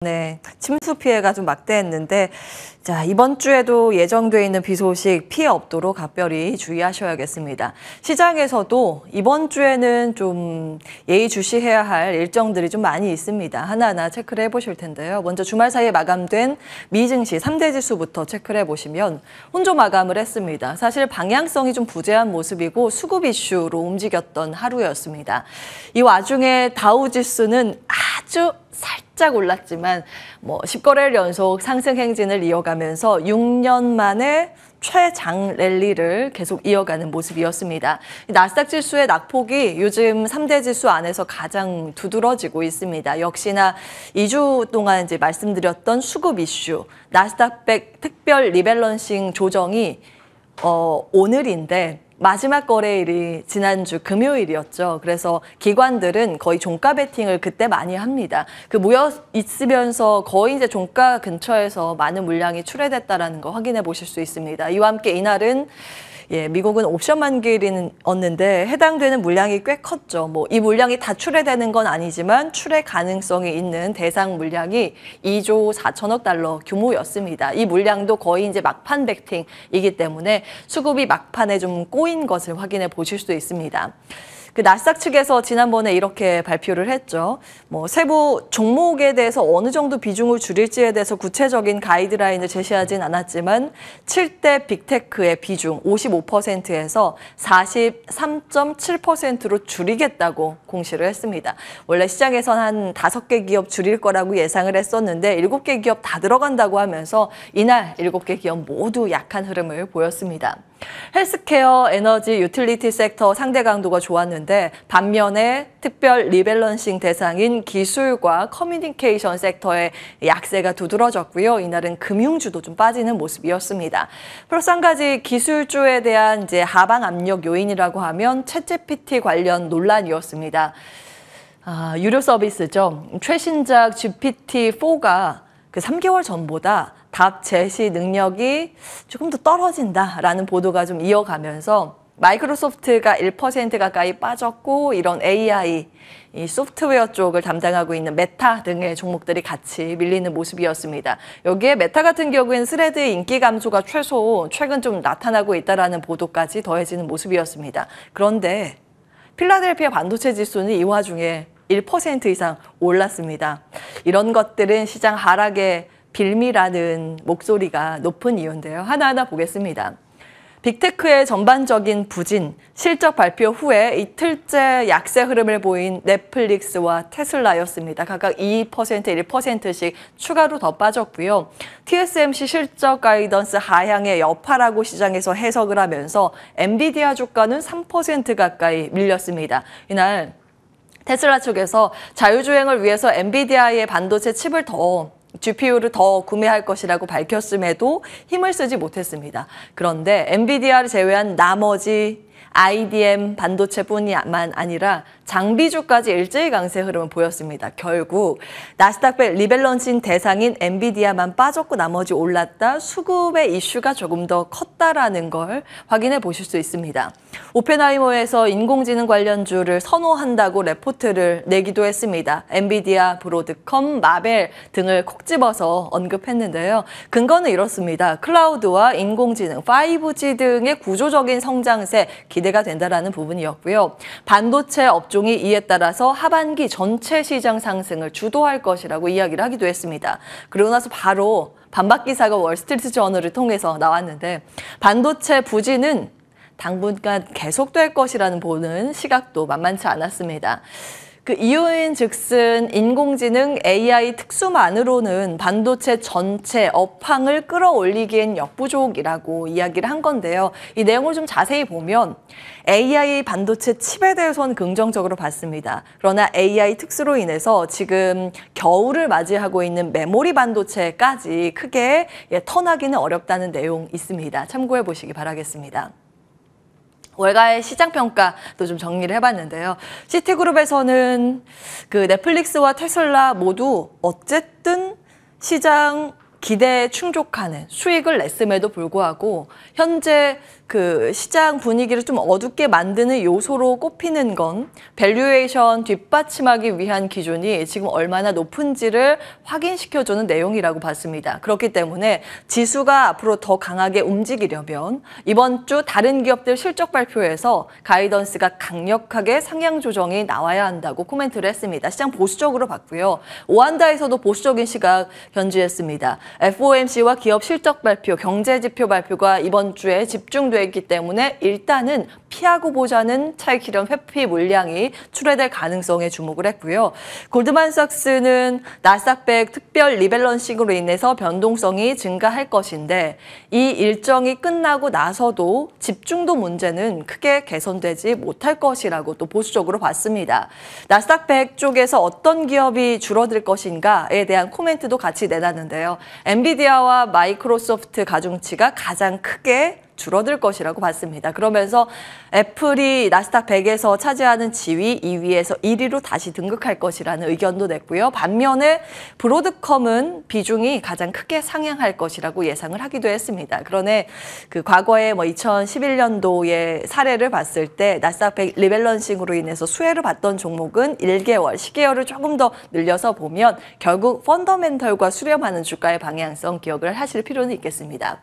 네, 침수 피해가 좀 막대했는데 자, 이번 주에도 예정돼 있는 비 소식 피해 없도록 각별히 주의하셔야겠습니다. 시장에서도 이번 주에는 좀 예의주시해야 할 일정들이 좀 많이 있습니다. 하나하나 체크를 해보실 텐데요. 먼저 주말 사이에 마감된 미 증시 3대 지수부터 체크를 해보시면 혼조 마감을 했습니다. 사실 방향성이 좀 부재한 모습이고 수급 이슈로 움직였던 하루였습니다. 이 와중에 다우 지수는 아주 살짝 올랐지만 10거래일 연속 상승 행진을 이어가면서 6년 만에 최장 랠리를 계속 이어가는 모습이었습니다. 나스닥 지수의 낙폭이 요즘 3대 지수 안에서 가장 두드러지고 있습니다. 역시나 2주 동안 이제 말씀드렸던 수급 이슈, 나스닥 100 특별 리밸런싱 조정이 오늘인데 마지막 거래일이 지난주 금요일이었죠. 그래서 기관들은 거의 종가 베팅을 그때 많이 합니다. 그 모여 있으면서 거의 이제 종가 근처에서 많은 물량이 출회됐다라는 거 확인해 보실 수 있습니다. 이와 함께 이날은 미국은 옵션 만기일이었는데 해당되는 물량이 꽤 컸죠. 이 물량이 다 출회되는 건 아니지만 출회 가능성이 있는 대상 물량이 2조 4천억 달러 규모였습니다. 이 물량도 거의 이제 막판 베팅이기 때문에 수급이 막판에 좀 꼬인 것을 확인해 보실 수 있습니다. 그 나스닥 측에서 지난번에 이렇게 발표를 했죠. 세부 종목에 대해서 어느 정도 비중을 줄일지에 대해서 구체적인 가이드라인을 제시하진 않았지만 7대 빅테크의 비중 55%에서 43.7%로 줄이겠다고 공시를 했습니다. 원래 시장에선 한 5개 기업 줄일 거라고 예상을 했었는데 7개 기업 다 들어간다고 하면서 이날 7개 기업 모두 약한 흐름을 보였습니다. 헬스케어, 에너지, 유틸리티 섹터 상대 강도가 좋았는데 반면에 특별 리밸런싱 대상인 기술과 커뮤니케이션 섹터의 약세가 두드러졌고요. 이날은 금융주도 좀 빠지는 모습이었습니다. 플러스 한 가지 기술주에 대한 이제 하방 압력 요인이라고 하면 챗GPT 관련 논란이었습니다. 유료 서비스죠. 최신작 GPT-4가 그 3개월 전보다 답 제시 능력이 조금 더 떨어진다라는 보도가 좀 이어가면서 마이크로소프트가 1% 가까이 빠졌고 이런 AI, 이 소프트웨어 쪽을 담당하고 있는 메타 등의 종목들이 같이 밀리는 모습이었습니다. 여기에 메타 같은 경우에는 스레드의 인기 감소가 최근 좀 나타나고 있다는 보도까지 더해지는 모습이었습니다. 그런데 필라델피아 반도체 지수는 이 와중에 1% 이상 올랐습니다. 이런 것들은 시장 하락의 빌미라는 목소리가 높은 이유인데요. 하나하나 보겠습니다. 빅테크의 전반적인 부진, 실적 발표 후에 이틀째 약세 흐름을 보인 넷플릭스와 테슬라였습니다. 각각 2%, 1%씩 추가로 더 빠졌고요. TSMC 실적 가이던스 하향의 여파라고 시장에서 해석을 하면서 엔비디아 주가는 3% 가까이 밀렸습니다. 이날 테슬라 측에서 자율주행을 위해서 엔비디아의 반도체 칩을 GPU를 더 구매할 것이라고 밝혔음에도 힘을 쓰지 못했습니다. 그런데 엔비디아를 제외한 나머지 IDM 반도체뿐만 아니라 장비주까지 일제히 강세 흐름을 보였습니다. 결국 나스닥 100 리밸런싱 대상인 엔비디아만 빠졌고 나머지 올랐다. 수급의 이슈가 조금 더 컸다라는 걸 확인해 보실 수 있습니다. 오펜하이머에서 인공지능 관련주를 선호한다고 레포트를 내기도 했습니다. 엔비디아, 브로드컴, 마벨 등을 콕 집어서 언급했는데요. 근거는 이렇습니다. 클라우드와 인공지능, 5G 등의 구조적인 성장세 기대가 된다라는 부분이었고요. 반도체 업종이 이에 따라서 하반기 전체 시장 상승을 주도할 것이라고 이야기를 하기도 했습니다. 그러고 나서 바로 반박 기사가 월스트리트 저널을 통해서 나왔는데 반도체 부진은 당분간 계속될 것이라는 보는 시각도 만만치 않았습니다. 그 이유인 즉슨 인공지능 AI 특수만으로는 반도체 전체 업황을 끌어올리기엔 역부족이라고 이야기를 한 건데요. 이 내용을 좀 자세히 보면 AI 반도체 칩에 대해서는 긍정적으로 봤습니다. 그러나 AI 특수로 인해서 지금 겨울을 맞이하고 있는 메모리 반도체까지 크게 턴하기는 어렵다는 내용 있습니다. 참고해 보시기 바라겠습니다. 월가의 시장평가도 좀 정리를 해봤는데요. 시티그룹에서는 그 넷플릭스와 테슬라 모두 어쨌든 시장 기대에 충족하는 수익을 냈음에도 불구하고 현재 그 시장 분위기를 좀 어둡게 만드는 요소로 꼽히는 건 밸류에이션 뒷받침하기 위한 기준이 지금 얼마나 높은지를 확인시켜주는 내용이라고 봤습니다. 그렇기 때문에 지수가 앞으로 더 강하게 움직이려면 이번 주 다른 기업들 실적 발표에서 가이던스가 강력하게 상향 조정이 나와야 한다고 코멘트를 했습니다. 시장 보수적으로 봤고요. 오한다에서도 보수적인 시각 견지했습니다. FOMC와 기업 실적 발표, 경제 지표 발표가 이번 주에 집중돼 있기 때문에 일단은 피하고 보자는 차익 실현 회피 물량이 출회될 가능성에 주목을 했고요. 골드만삭스는 나스닥100 특별 리밸런싱으로 인해서 변동성이 증가할 것인데 이 일정이 끝나고 나서도 집중도 문제는 크게 개선되지 못할 것이라고 또 보수적으로 봤습니다. 나스닥100 쪽에서 어떤 기업이 줄어들 것인가에 대한 코멘트도 같이 내놨는데요. 엔비디아와 마이크로소프트 가중치가 가장 크게 줄어들 것이라고 봤습니다. 그러면서 애플이 나스닥 100에서 차지하는 지위 2위에서 1위로 다시 등극할 것이라는 의견도 냈고요. 반면에 브로드컴은 비중이 가장 크게 상향할 것이라고 예상을 하기도 했습니다. 그러나 그 과거에 2011년도의 사례를 봤을 때 나스닥 100 리밸런싱으로 인해서 수혜를 봤던 종목은 1개월, 10개월을 조금 더 늘려서 보면 결국 펀더멘털과 수렴하는 주가의 방향성 기억을 하실 필요는 있겠습니다.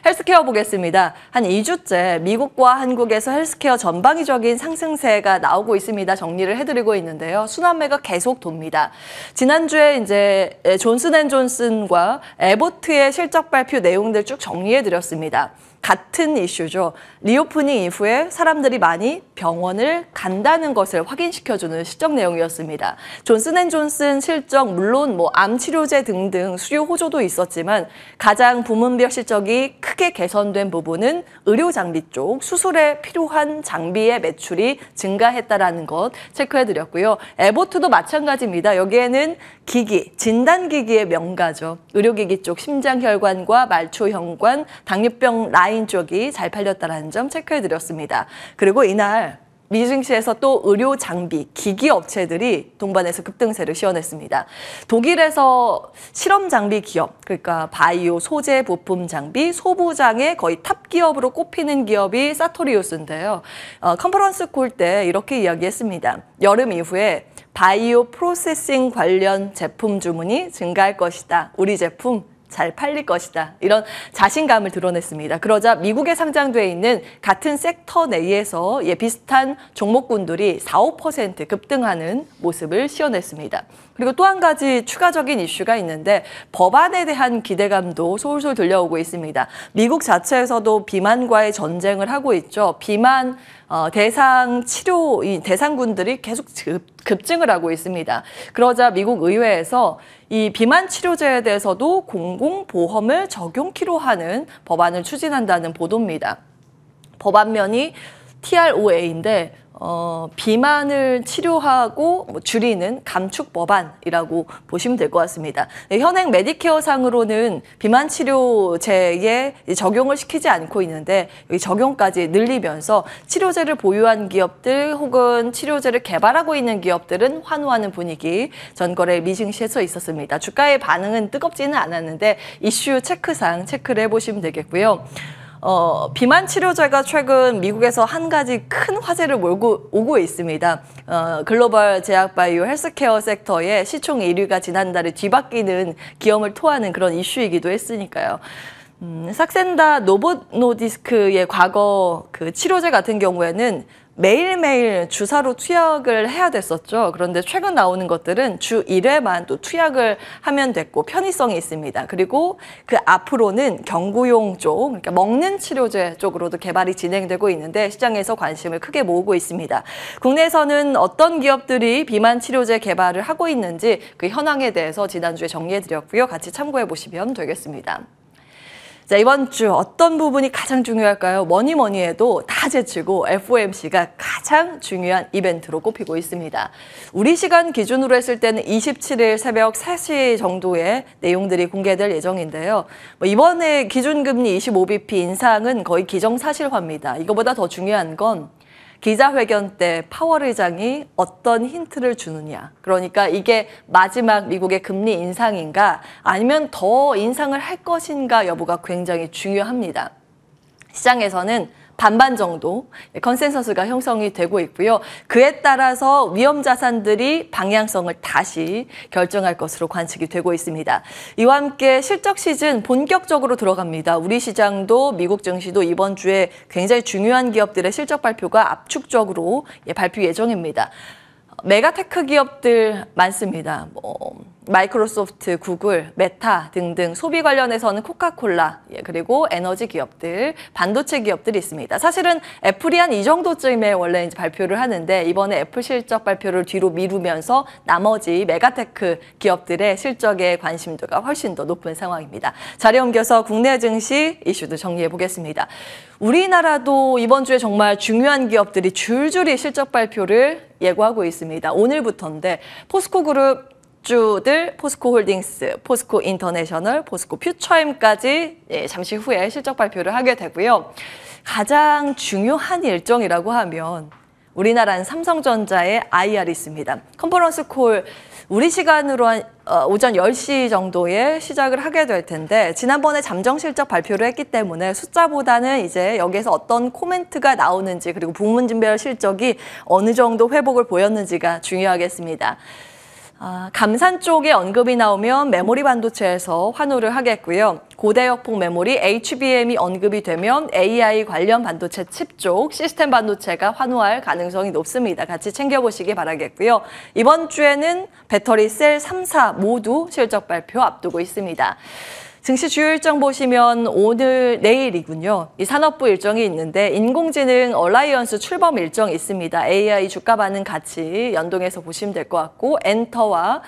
헬스케어 보겠습니다. 한 2주째 미국과 한국에서 헬스케어 전방위적인 상승세가 나오고 있습니다. 정리를 해드리고 있는데요. 순환매가 계속 돕니다. 지난주에 이제 존슨앤존슨과 에보트의 실적 발표 내용들 쭉 정리해드렸습니다. 같은 이슈죠. 리오프닝 이후에 사람들이 많이 병원을 간다는 것을 확인시켜주는 실적 내용이었습니다. 존슨앤존슨 실적 물론 암 치료제 등등 수요 호조도 있었지만 가장 부문별 실적이 크게 개선된 부분은 의료 장비 쪽 수술에 필요한 장비의 매출이 증가했다라는 것 체크해드렸고요. 에보트도 마찬가지입니다. 여기에는 기기, 진단기기의 명가죠. 의료기기 쪽 심장혈관과 말초혈관, 당뇨병 라인 쪽이 잘 팔렸다는 점 체크해드렸습니다. 그리고 이날 미증시에서 또 의료 장비, 기기 업체들이 동반해서 급등세를 시현했습니다. 독일에서 실험 장비 기업, 그러니까 바이오, 소재, 부품 장비, 소부장의 거의 탑 기업으로 꼽히는 기업이 사토리우스인데요. 컨퍼런스 콜 때 이렇게 이야기했습니다. 여름 이후에 바이오 프로세싱 관련 제품 주문이 증가할 것이다. 우리 제품 잘 팔릴 것이다. 이런 자신감을 드러냈습니다. 그러자 미국에 상장돼 있는 같은 섹터 내에서 비슷한 종목군들이 4, 5% 급등하는 모습을 시현했습니다. 그리고 또 한 가지 추가적인 이슈가 있는데 법안에 대한 기대감도 솔솔 들려오고 있습니다. 미국 자체에서도 비만과의 전쟁을 하고 있죠. 비만 대상 치료 대상군들이 계속 급증을 하고 있습니다. 그러자 미국 의회에서 이 비만 치료제에 대해서도 공공보험을 적용키로 하는 법안을 추진한다는 보도입니다. 법안면이 TROA인데 비만을 치료하고 줄이는 감축 법안이라고 보시면 될 것 같습니다. 현행 메디케어상으로는 비만 치료제에 적용을 시키지 않고 있는데 여기 적용까지 늘리면서 치료제를 보유한 기업들 혹은 치료제를 개발하고 있는 기업들은 환호하는 분위기 전거래 미증시에서 있었습니다. 주가의 반응은 뜨겁지는 않았는데 이슈 체크상 체크를 해보시면 되겠고요. 비만 치료제가 최근 미국에서 한 가지 큰 화제를 몰고 오고 있습니다. 글로벌 제약바이오 헬스케어 섹터의 시총 1위가 지난달에 뒤바뀌는 기염을 토하는 그런 이슈이기도 했으니까요. 삭센다 노보노디스크의 과거 그 치료제 같은 경우에는 매일매일 주사로 투약을 해야 됐었죠. 그런데 최근 나오는 것들은 주 1회만 또 투약을 하면 됐고 편의성이 있습니다. 그리고 그 앞으로는 경구용 쪽, 그러니까 먹는 치료제 쪽으로도 개발이 진행되고 있는데 시장에서 관심을 크게 모으고 있습니다. 국내에서는 어떤 기업들이 비만 치료제 개발을 하고 있는지 그 현황에 대해서 지난주에 정리해드렸고요. 같이 참고해 보시면 되겠습니다. 자, 이번 주 어떤 부분이 가장 중요할까요? 뭐니 해도 다 제치고 FOMC가 가장 중요한 이벤트로 꼽히고 있습니다. 우리 시간 기준으로 했을 때는 27일 새벽 3시 정도의 내용들이 공개될 예정인데요. 이번에 기준금리 25bp 인상은 거의 기정사실화입니다. 이거보다 더 중요한 건 기자회견 때 파월 의장이 어떤 힌트를 주느냐. 그러니까 이게 마지막 미국의 금리 인상인가 아니면 더 인상을 할 것인가 여부가 굉장히 중요합니다. 시장에서는 반반 정도 컨센서스가 형성이 되고 있고요. 그에 따라서 위험 자산들이 방향성을 다시 결정할 것으로 관측이 되고 있습니다. 이와 함께 실적 시즌 본격적으로 들어갑니다. 우리 시장도 미국 증시도 이번 주에 굉장히 중요한 기업들의 실적 발표가 압축적으로 발표 예정입니다. 메가테크 기업들 많습니다. 마이크로소프트, 구글, 메타 등등 소비 관련해서는 코카콜라, 그리고 에너지 기업들, 반도체 기업들이 있습니다. 사실은 애플이 한 이 정도쯤에 원래 이제 발표를 하는데 이번에 애플 실적 발표를 뒤로 미루면서 나머지 메가테크 기업들의 실적에 관심도가 훨씬 더 높은 상황입니다. 자리 옮겨서 국내 증시 이슈도 정리해 보겠습니다. 우리나라도 이번 주에 정말 중요한 기업들이 줄줄이 실적 발표를 예고하고 있습니다. 오늘부터인데 포스코그룹 주들 포스코홀딩스, 포스코인터내셔널, 포스코퓨처엠까지 잠시 후에 실적 발표를 하게 되고요. 가장 중요한 일정이라고 하면 우리나라는 삼성전자의 IR이 있습니다. 컨퍼런스 콜 우리 시간으로 한 오전 10시 정도에 시작을 하게 될 텐데 지난번에 잠정 실적 발표를 했기 때문에 숫자보다는 이제 여기에서 어떤 코멘트가 나오는지 그리고 부문진별 실적이 어느 정도 회복을 보였는지가 중요하겠습니다. 감산 쪽에 언급이 나오면 메모리 반도체에서 환호를 하겠고요. 고대역폭 메모리 HBM이 언급이 되면 AI 관련 반도체 칩 쪽 시스템 반도체가 환호할 가능성이 높습니다. 같이 챙겨보시기 바라겠고요. 이번 주에는 배터리 셀 3사 모두 실적 발표 앞두고 있습니다. 증시 주요 일정 보시면 오늘, 내일이군요. 이 산업부 일정이 있는데 인공지능 얼라이언스 출범 일정이 있습니다. AI 주가 반응 같이 연동해서 보시면 될 것 같고 엔터와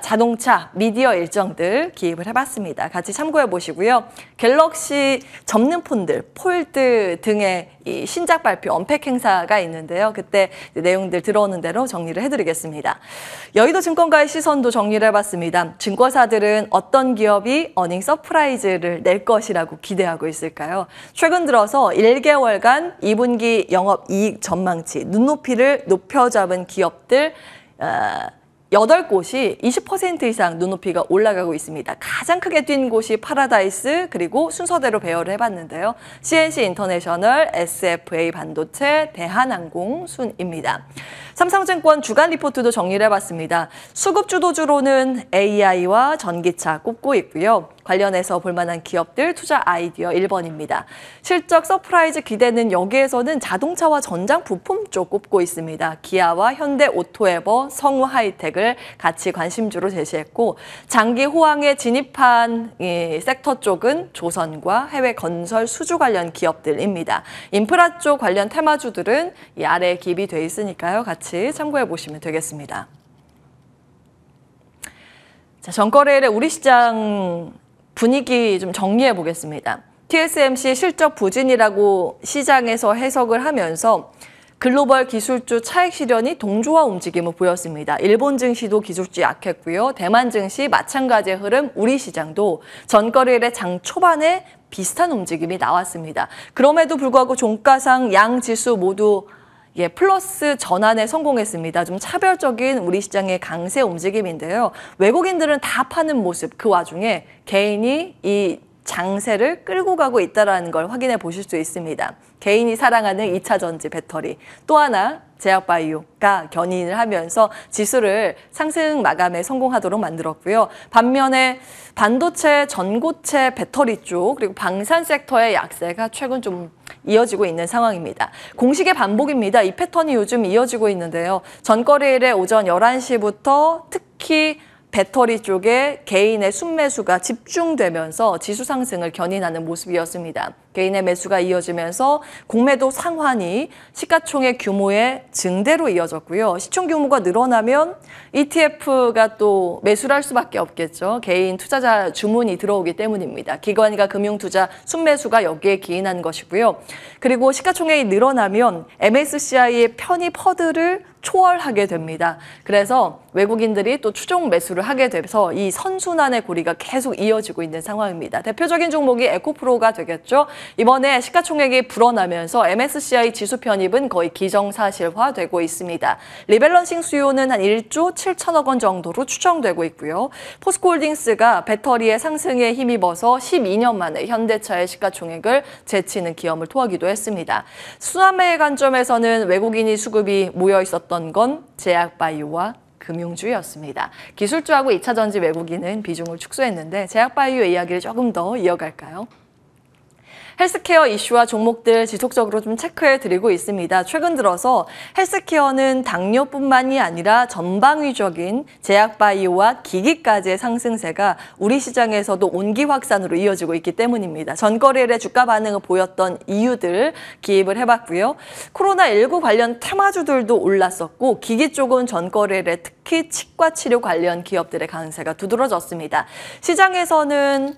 자동차, 미디어 일정들 기입을 해봤습니다. 같이 참고해 보시고요. 갤럭시 접는 폰들, 폴드 등의 이 신작 발표, 언팩 행사가 있는데요. 그때 내용들 들어오는 대로 정리를 해드리겠습니다. 여의도 증권가의 시선도 정리를 해봤습니다. 증권사들은 어떤 기업이 어닝 서프라이즈를 낼 것이라고 기대하고 있을까요? 최근 들어서 1개월간 2분기 영업이익 전망치, 눈높이를 높여 잡은 기업들 8곳이 20% 이상 눈높이가 올라가고 있습니다. 가장 크게 뛴 곳이 파라다이스 그리고 순서대로 배열을 해봤는데요. CNC 인터내셔널, SFA 반도체, 대한항공 순입니다. 삼성증권 주간 리포트도 정리를 해봤습니다. 수급 주도주로는 AI와 전기차 꼽고 있고요. 관련해서 볼만한 기업들 투자 아이디어 1번입니다. 실적 서프라이즈 기대는 여기에서는 자동차와 전장 부품 쪽 꼽고 있습니다. 기아와 현대 오토에버, 성우 하이텍을 같이 관심주로 제시했고 장기 호황에 진입한 이 섹터 쪽은 조선과 해외 건설 수주 관련 기업들입니다. 인프라 쪽 관련 테마주들은 이 아래에 기입이 돼 있으니까요. 같이 참고해 보시면 되겠습니다. 자, 전거래일에 우리 시장 분위기 좀 정리해 보겠습니다. TSMC 실적 부진이라고 시장에서 해석을 하면서 글로벌 기술주 차익 실현이 동조화 움직임을 보였습니다. 일본 증시도 기술주 약했고요. 대만 증시 마찬가지의 흐름, 우리 시장도 전거래일의 장 초반에 비슷한 움직임이 나왔습니다. 그럼에도 불구하고 종가상 양 지수 모두 플러스 전환에 성공했습니다. 좀 차별적인 우리 시장의 강세 움직임인데요. 외국인들은 다 파는 모습, 그 와중에 개인이 이 장세를 끌고 가고 있다는 걸 확인해 보실 수 있습니다. 개인이 사랑하는 2차 전지 배터리, 또 하나 제약바이오가 견인을 하면서 지수를 상승 마감에 성공하도록 만들었고요. 반면에 반도체, 전고체, 배터리 쪽 그리고 방산 섹터의 약세가 최근 좀 이어지고 있는 상황입니다. 공식의 반복입니다. 이 패턴이 요즘 이어지고 있는데요. 전거래일에 오전 11시부터 특히 배터리 쪽에 개인의 순매수가 집중되면서 지수 상승을 견인하는 모습이었습니다. 개인의 매수가 이어지면서 공매도 상환이 시가총액 규모의 증대로 이어졌고요. 시총 규모가 늘어나면 ETF가 또 매수를 할 수밖에 없겠죠. 개인 투자자 주문이 들어오기 때문입니다. 기관과 금융투자 순매수가 여기에 기인한 것이고요. 그리고 시가총액이 늘어나면 MSCI의 편입 허들을 초월하게 됩니다. 그래서 외국인들이 또 추종 매수를 하게 돼서 이 선순환의 고리가 계속 이어지고 있는 상황입니다. 대표적인 종목이 에코프로가 되겠죠. 이번에 시가총액이 불어나면서 MSCI 지수 편입은 거의 기정사실화되고 있습니다. 리밸런싱 수요는 한 1조 7천억 원 정도로 추정되고 있고요. 포스코홀딩스가 배터리의 상승에 힘입어서 12년 만에 현대차의 시가총액을 제치는 기염을 토하기도 했습니다. 순환매의 관점에서는 외국인이 수급이 모여 있었던 건 제약바이오와 금융주였습니다. 기술주하고 2차전지 외국인은 비중을 축소했는데 제약바이오의 이야기를 조금 더 이어갈까요? 헬스케어 이슈와 종목들 지속적으로 좀 체크해드리고 있습니다. 최근 들어서 헬스케어는 당뇨뿐만이 아니라 전방위적인 제약바이오와 기기까지의 상승세가 우리 시장에서도 온기 확산으로 이어지고 있기 때문입니다. 전거래일의 주가 반응을 보였던 이유들 기입을 해봤고요. 코로나19 관련 테마주들도 올랐었고 기기 쪽은 전거래일에 특히 치과 치료 관련 기업들의 강세가 두드러졌습니다. 시장에서는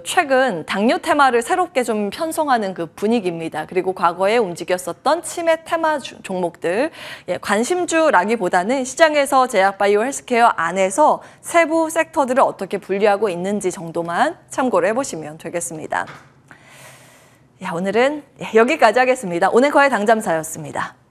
최근 당뇨 테마를 새롭게 좀 편성하는 그 분위기입니다. 그리고 과거에 움직였었던 치매 테마 종목들, 관심주라기보다는 시장에서 제약바이오 헬스케어 안에서 세부 섹터들을 어떻게 분리하고 있는지 정도만 참고를 해보시면 되겠습니다. 오늘은 여기까지 하겠습니다. 오늘 거의 당잠사였습니다.